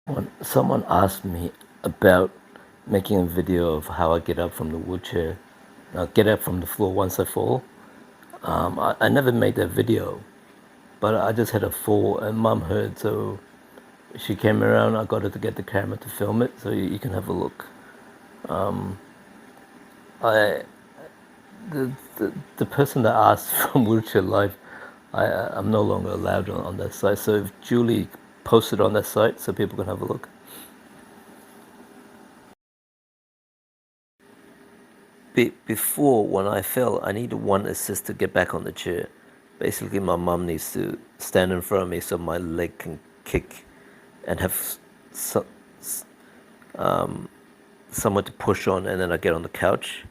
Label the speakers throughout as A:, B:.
A: When someone asked me about making a video of how I get up from the wheelchair, get up from the floor once I fall, I never made that video, but I just had a fall and mom heard, so she came around. I got her to get the camera to film it, so you can have a look. I the person that asked from Wheelchair Life, I'm no longer allowed on that site. So if Julie posted on that site, so people can have a look. Before, when I fell, I needed one assist to get back on the chair. Basically, my mom needs to stand in front of me so my leg can kick and have so, someone to push on, and then I get on the couch.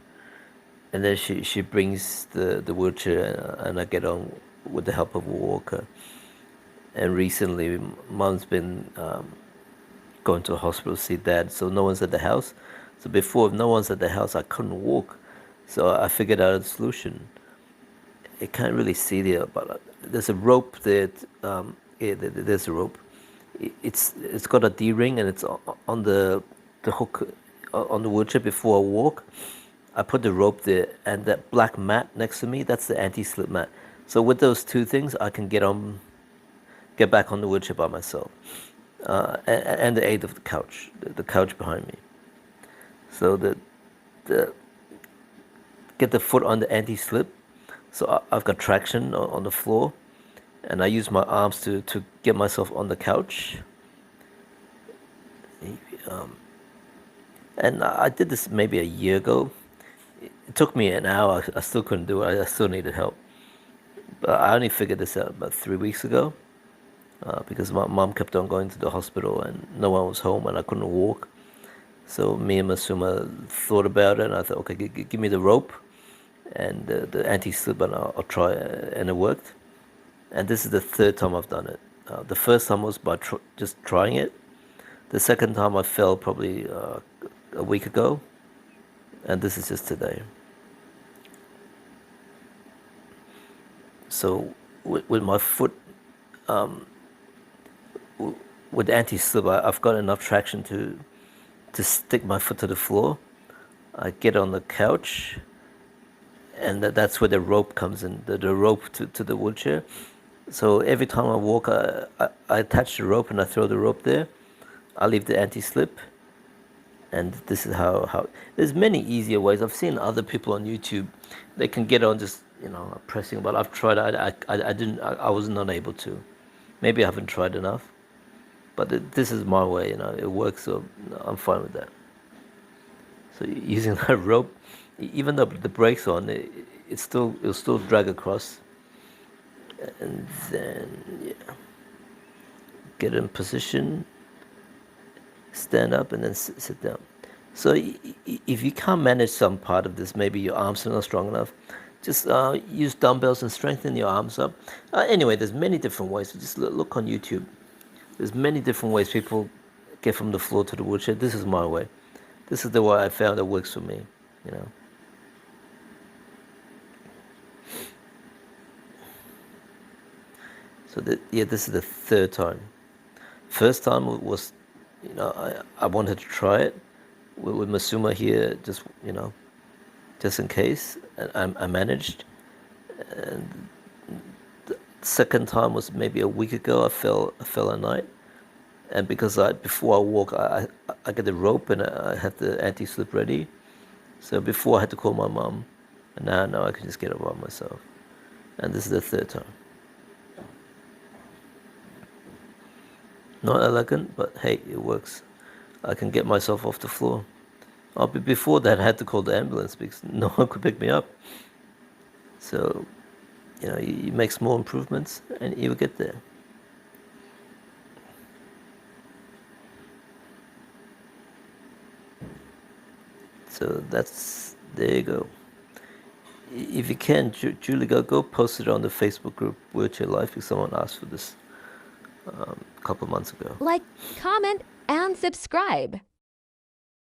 A: And then she brings the wheelchair, and I get on with the help of a walker. And recently, mom's been going to a hospital to see dad, so no one's at the house. So before, if no one's at the house, I couldn't walk. So I figured out a solution. You can't really see there, but there's a rope that there's a rope. It's got a D ring, and it's on the hook on the wheelchair before I walk. I put the rope there, and that black mat next to me, that's the anti-slip mat. So with those two things, I can get back on the wheelchair by myself, and the aid of the couch, the couch behind me. So the get the foot on the anti-slip. So I've got traction on the floor, and I use my arms to get myself on the couch. And I did this maybe a year ago. It took me an hour. I still couldn't do it. I still needed help. But I only figured this out about 3 weeks ago, because my mom kept on going to the hospital and no one was home and I couldn't walk. So me and Masuma thought about it, and I thought, okay, give me the rope and the anti-slip, and I'll try it. And it worked. And this is the third time I've done it. The first time was by just trying it. The second time I fell probably a week ago, and this is just today. So with my foot, with anti-slip, I've got enough traction to stick my foot to the floor. I get on the couch, and that's where the rope comes in, the rope to the wheelchair. So every time I walk, I attach the rope and I throw the rope there. I leave the anti-slip, and this is how there's many easier ways. I've seen other people on YouTube, they can get on just pressing, but I've tried. I didn't. I was not able to. Maybe I haven't tried enough, but this is my way. It works, so I'm fine with that. So using that rope, even though the brake's on, it'll still drag across, and then yeah, get in position, stand up, and then sit down. So if you can't manage some part of this, maybe your arms are not strong enough, just use dumbbells and strengthen your arms up. Anyway, there's many different ways. So just look on YouTube. There's many different ways people get from the floor to the wheelchair. This is my way. This is the way I found that works for me. You know. So this is the third time. First time was, I wanted to try it with Masuma here, just in case, and I managed. And the second time was maybe a week ago. I fell at night, and because before I walk, I get the rope and I have the anti-slip ready. So before I had to call my mom, and now I can just get it by myself. And this is the third time. Not elegant, but hey, it works. I can get myself off the floor. Before that, I had to call the ambulance because no one could pick me up. So, you make small improvements and you will get there. So there you go. If you can, Julie, go post it on the Facebook group Wheelchair Life, because someone asked for this a couple months ago.
B: Like, comment, and subscribe.